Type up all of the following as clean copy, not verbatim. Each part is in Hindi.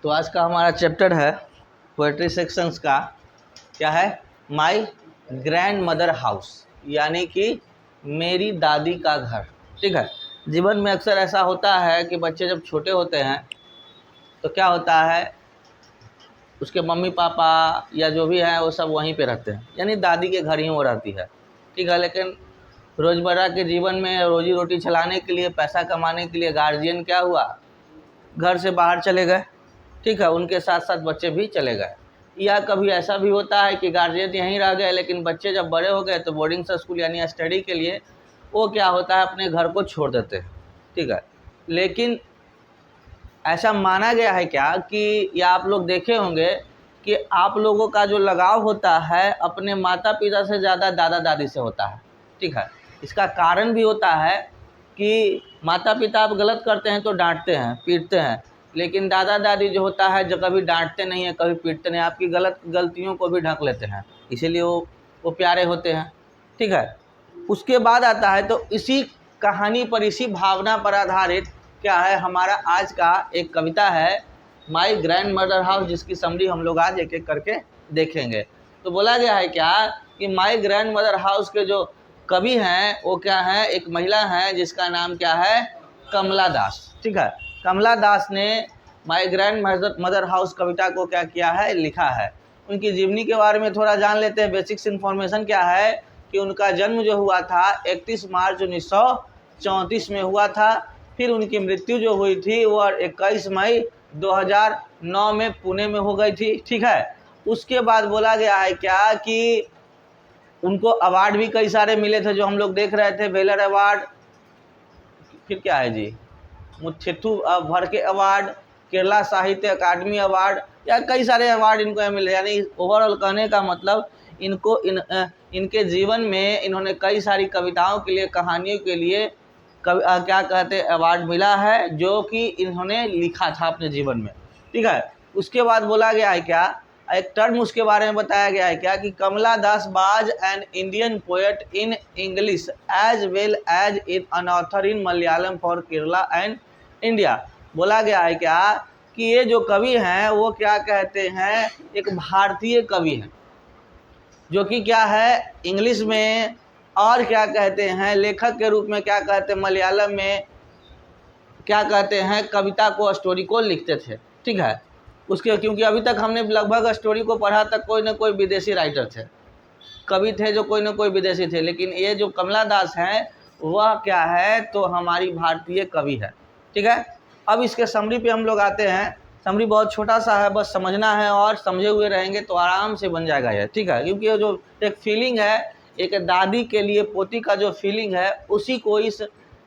तो आज का हमारा चैप्टर है पोएट्री सेक्शंस का, क्या है, माय ग्रैंड मदर हाउस, यानी कि मेरी दादी का घर। ठीक है। जीवन में अक्सर ऐसा होता है कि बच्चे जब छोटे होते हैं तो क्या होता है, उसके मम्मी पापा या जो भी है वो सब वहीं पे रहते हैं, यानी दादी के घर ही वो रहती है। ठीक है। लेकिन रोज़मर्रा के जीवन में रोजी रोटी चलाने के लिए, पैसा कमाने के लिए गार्जियन क्या हुआ, घर से बाहर चले गए। ठीक है। उनके साथ साथ बच्चे भी चले गए। या कभी ऐसा भी होता है कि गार्जियन यहीं रह गए, लेकिन बच्चे जब बड़े हो गए तो बोर्डिंग स्कूल यानी स्टडी के लिए वो क्या होता है, अपने घर को छोड़ देते हैं। ठीक है। लेकिन ऐसा माना गया है क्या कि, या आप लोग देखे होंगे कि आप लोगों का जो लगाव होता है अपने माता पिता से ज़्यादा दादा दादी से होता है। ठीक है। इसका कारण भी होता है कि माता पिता आप गलत करते हैं तो डांटते हैं, पीटते हैं, लेकिन दादा दादी जो होता है जो कभी डांटते नहीं है, कभी पीटते नहीं, आपकी गलतियों को भी ढक लेते हैं, इसीलिए वो प्यारे होते हैं। ठीक है। उसके बाद आता है, तो इसी कहानी पर, इसी भावना पर आधारित क्या है, हमारा आज का एक कविता है माय ग्रैंड मदर हाउस, जिसकी समरी हम लोग आज एक एक करके देखेंगे। तो बोला गया है क्या कि माय ग्रैंड मदर हाउस के जो कवि हैं वो क्या है, एक महिला हैं जिसका नाम क्या है, कमला दास। ठीक है। कमला दास ने माय ग्रैंड मदर हाउस कविता को क्या किया है, लिखा है। उनकी जीवनी के बारे में थोड़ा जान लेते हैं। बेसिक्स इन्फॉर्मेशन क्या है कि उनका जन्म जो हुआ था 31 मार्च 1934 में हुआ था। फिर उनकी मृत्यु जो हुई थी वो 21 मई 2009 में पुणे में हो गई थी। ठीक है। उसके बाद बोला गया है क्या कि उनको अवार्ड भी कई सारे मिले थे जो हम लोग देख रहे थे, वेलर अवार्ड, फिर क्या है जी, मुथ्थुम भड़के अवार्ड, केरला साहित्य अकादमी अवार्ड, या कई सारे अवार्ड इनको मिले। यानी ओवरऑल कहने का मतलब इनको इनके जीवन में इन्होंने कई सारी कविताओं के लिए, कहानियों के लिए क्या कहते अवार्ड मिला है, जो कि इन्होंने लिखा था अपने जीवन में। ठीक है। उसके बाद बोला गया है क्या, एक टर्म उसके बारे में बताया गया है क्या कि Kamala Das was an Indian poet in English as well as in an author in Malayalam for Kerala and India. बोला गया है क्या कि ये जो कवि हैं वो क्या कहते हैं, एक भारतीय कवि हैं, जो कि क्या है इंग्लिश में, और क्या कहते हैं लेखक के रूप में, क्या कहते हैं मलयालम में, क्या कहते हैं कविता को, स्टोरी को लिखते थे। ठीक है। उसके क्योंकि अभी तक हमने लगभग स्टोरी को पढ़ा तक कोई ना कोई विदेशी राइटर थे, कवि थे जो कोई ना कोई विदेशी थे, लेकिन ये जो कमला दास हैं वह क्या है, तो हमारी भारतीय कवि है। ठीक है। अब इसके समरी पे हम लोग आते हैं। समरी बहुत छोटा सा है, बस समझना है और समझे हुए रहेंगे तो आराम से बन जाएगा ये। ठीक है। क्योंकि ये जो एक फीलिंग है, एक दादी के लिए पोती का जो फीलिंग है, उसी को इस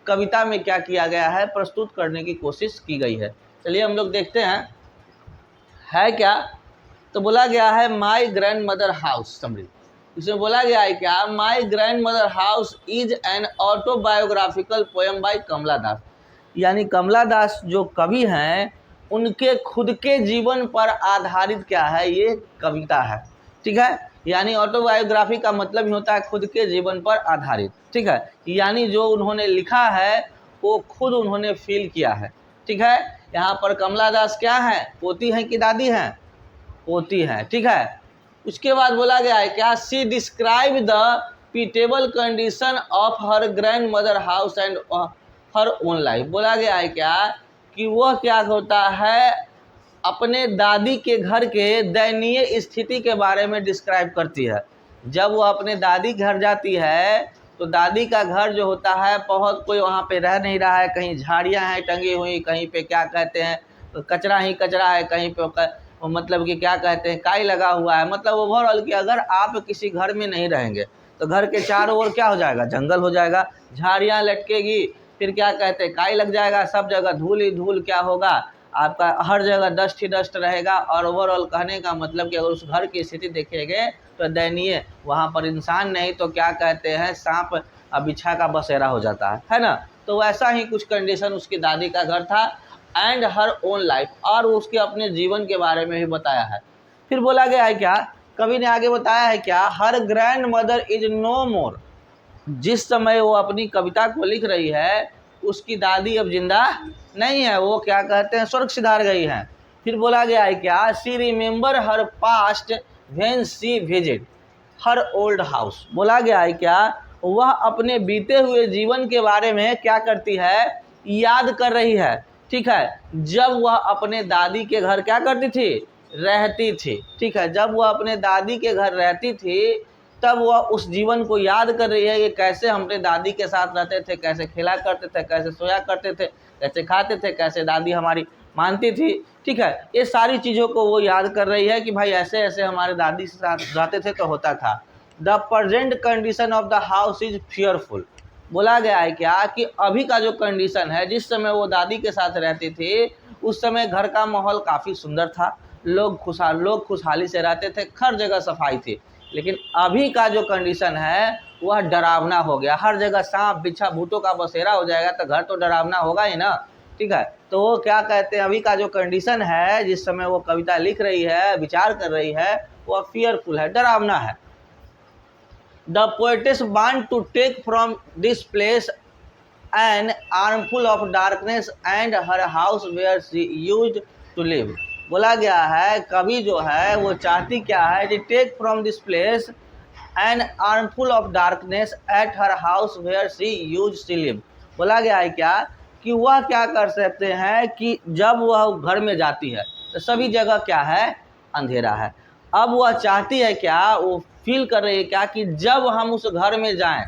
कविता में क्या किया गया है, प्रस्तुत करने की कोशिश की गई है। चलिए हम लोग देखते हैं है क्या। तो बोला गया है my grandmother house summary. इसमें बोला गया है क्या, my grandmother house is an autobiographical poem by Kamala Das, यानी कमला दास जो कवि हैं उनके खुद के जीवन पर आधारित क्या है, ये कविता है। ठीक है। यानी ऑटोबायोग्राफी का मतलब ही होता है खुद के जीवन पर आधारित। ठीक है। यानी जो उन्होंने लिखा है वो खुद उन्होंने फील किया है। ठीक है। यहाँ पर कमला दास क्या है, पोती हैं कि दादी हैं, पोती हैं। ठीक है। उसके बाद बोला गया है क्या, she describe the pitiable condition of her grandmother house and her own life. बोला गया है क्या कि वह क्या होता है, अपने दादी के घर के दयनीय स्थिति के बारे में डिस्क्राइब करती है। जब वो अपने दादी घर जाती है तो दादी का घर जो होता है, बहुत कोई वहाँ पे रह नहीं रहा है, कहीं झाड़ियाँ हैं टंगी हुई, कहीं पे क्या कहते हैं कचरा ही कचरा है, कहीं पे मतलब कि क्या कहते हैं काई लगा हुआ है। मतलब ओवरऑल कि अगर आप किसी घर में नहीं रहेंगे तो घर के चारों ओर क्या हो जाएगा, जंगल हो जाएगा, झाड़ियाँ लटकेगी, फिर क्या कहते हैं काई लग जाएगा, सब जगह धूल ही धूल क्या होगा, आपका हर जगह डस्ट ही डस्ट रहेगा। और ओवरऑल कहने का मतलब कि अगर उस घर की स्थिति देखेंगे तो दयनीय, वहाँ पर इंसान नहीं तो क्या कहते हैं सांप बिच्छा का बसेरा हो जाता है ना। तो वैसा ही कुछ कंडीशन उसकी दादी का घर था। एंड हर ओन लाइफ, और उसके अपने जीवन के बारे में भी बताया है। फिर बोला गया है क्या, कवि ने आगे बताया है क्या, हर ग्रैंड मदर इज नो मोर। जिस समय वो अपनी कविता को लिख रही है उसकी दादी अब जिंदा नहीं है, वो क्या कहते हैं स्वर्ग सिधार गई हैं। फिर बोला गया है क्या, she remember her past when she visit her old house. बोला गया है क्या, वह अपने बीते हुए जीवन के बारे में क्या करती है, याद कर रही है। ठीक है, जब वह अपने दादी के घर क्या करती थी, रहती थी। ठीक है, जब वह अपने दादी के घर रहती थी तब वह उस जीवन को याद कर रही है कि कैसे हम अपने दादी के साथ रहते थे, कैसे खेला करते थे, कैसे सोया करते थे, कैसे खाते थे, कैसे दादी हमारी मानती थी। ठीक है, ये सारी चीज़ों को वो याद कर रही है कि भाई ऐसे ऐसे हमारे दादी के साथ रहते थे तो होता था। The present condition of the house is fearful. बोला गया है क्या कि अभी का जो कंडीशन है, जिस समय वो दादी के साथ रहती थी उस समय घर का माहौल काफ़ी सुंदर था, लोग खुशहाली से रहते थे, हर जगह सफाई थी। लेकिन अभी का जो कंडीशन है वह डरावना हो गया, हर जगह सांप बिच्छा भूतों का बसेरा हो जाएगा तो घर तो डरावना होगा ही ना। ठीक है, तो वो क्या कहते हैं, अभी का जो कंडीशन है, जिस समय वो कविता लिख रही है, विचार कर रही है, वह फियरफुल है, डरावना है। The poetess want to take from this place an armful of darkness and her house where she used to live. बोला गया है कवि जो है वो चाहती क्या है, कि take from this place an armful of darkness at her house where she use to live. बोला गया है क्या कि वह क्या कर सकते हैं कि जब वह घर में जाती है तो सभी जगह क्या है, अंधेरा है। अब वह चाहती है क्या, वो फील कर रही है क्या कि जब हम उस घर में जाएं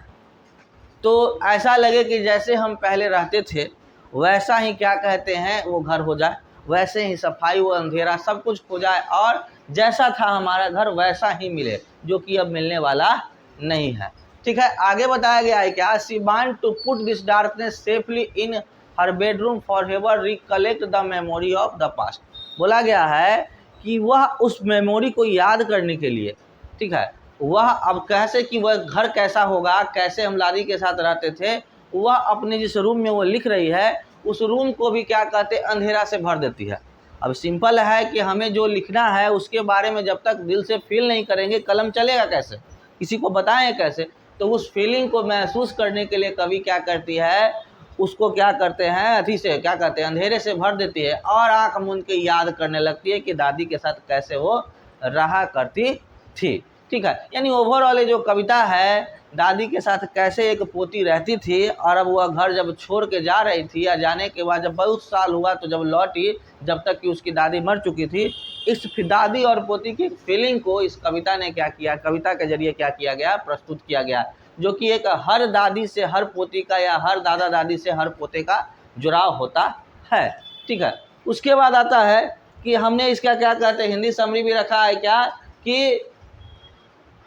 तो ऐसा लगे कि जैसे हम पहले रहते थे वैसा ही क्या कहते हैं वो घर हो जाए, वैसे ही सफाई वो अंधेरा सब कुछ हो जाए और जैसा था हमारा घर वैसा ही मिले, जो कि अब मिलने वाला नहीं है। ठीक है, आगे बताया गया है क्या, she want to put this darkness safely in her bedroom for ever recollect the memory of the past. बोला गया है कि वह उस मेमोरी को याद करने के लिए, ठीक है, वह अब कैसे कि वह घर कैसा होगा, कैसे हम दादी के साथ रहते थे, वह अपने जिस रूम में वो लिख रही है उस रूम को भी क्या कहते अंधेरा से भर देती है। अब सिंपल है कि हमें जो लिखना है उसके बारे में जब तक दिल से फील नहीं करेंगे कलम चलेगा कैसे, किसी को बताएं कैसे। तो उस फीलिंग को महसूस करने के लिए कवि क्या करती है, उसको क्या करते हैं, अथी से क्या कहते हैं, अंधेरे से भर देती है और आँख मूंद के याद करने लगती है कि दादी के साथ कैसे वो रहा करती थी। ठीक है, यानी ओवरऑल जो कविता है दादी के साथ कैसे एक पोती रहती थी और अब वह घर जब छोड़ के जा रही थी या जाने के बाद जब बहुत साल हुआ तो जब लौटी, जब तक कि उसकी दादी मर चुकी थी, इस दादी और पोती की फीलिंग को इस कविता ने क्या किया, कविता के जरिए क्या किया गया, प्रस्तुत किया गया, जो कि एक हर दादी से हर पोती का या हर दादा दादी से हर पोते का जुड़ाव होता है। ठीक है, उसके बाद आता है कि हमने इसका क्या कहते हैं हिंदी समरी भी रखा है क्या, कि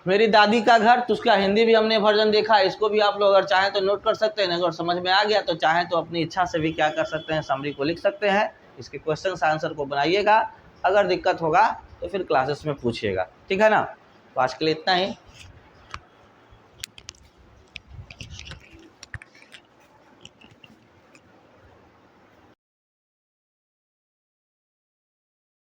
मेरी दादी का घर, तो उसका हिंदी भी हमने वर्जन देखा है। इसको भी आप लोग अगर चाहें तो नोट कर सकते हैं, अगर समझ में आ गया तो चाहें तो अपनी इच्छा से भी क्या कर सकते हैं, समरी को लिख सकते हैं। इसके क्वेश्चन आंसर को बनाइएगा, अगर दिक्कत होगा तो फिर क्लासेस में पूछिएगा। ठीक है ना, तो आज के लिए इतना ही।